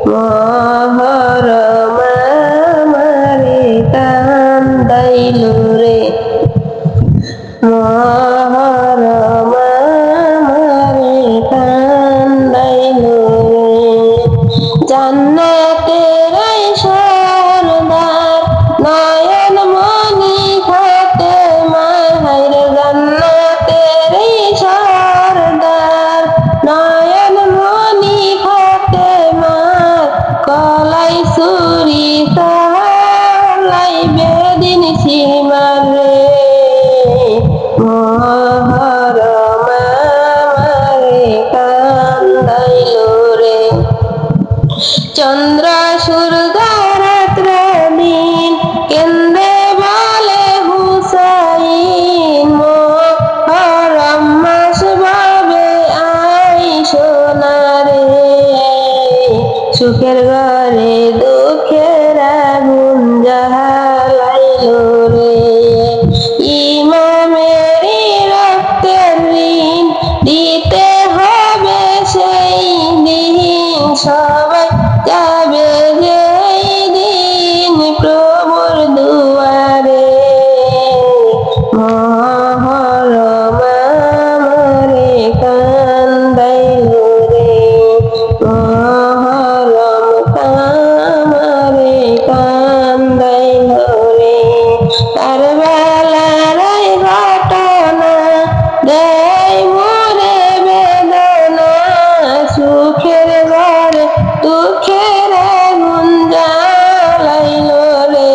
মহরম আমারে কান্দাইলো রে, মহরম আমারে কান্দাইলো রে। জান্নাতের এই সরদার নয়ন মনি ফাতেমা, হায়রে জান্নাতের এই সরদার নয়ন মনি ফাতেমা, কলাই চুরি চালাই বেদিন সীমার রে, মহরম আমারে কান্দাইলো রে। চন্দ্র সূর্য রাত্র দিন কেন্দ্রে বলে হুসাইন, মহরম মাস ভাবে আইসো না রে, সুখের ঘরে দুঃখের আগুন জ্বালাইলো রে। ইমামেরই রক্তের ঋণ দিতে হবে সেই দিন, সবাই যাবে যেই দিন প্রভুর দুয়ারে, মহরম আমারে কান্দাইলো রে, মহরম আমারে কান্দাইলো রে। কারবালার এই ঘটনা দেয় মোরে বেদনা, সুখের ঘরে দুঃখের আগুন জ্বালাইলো রে,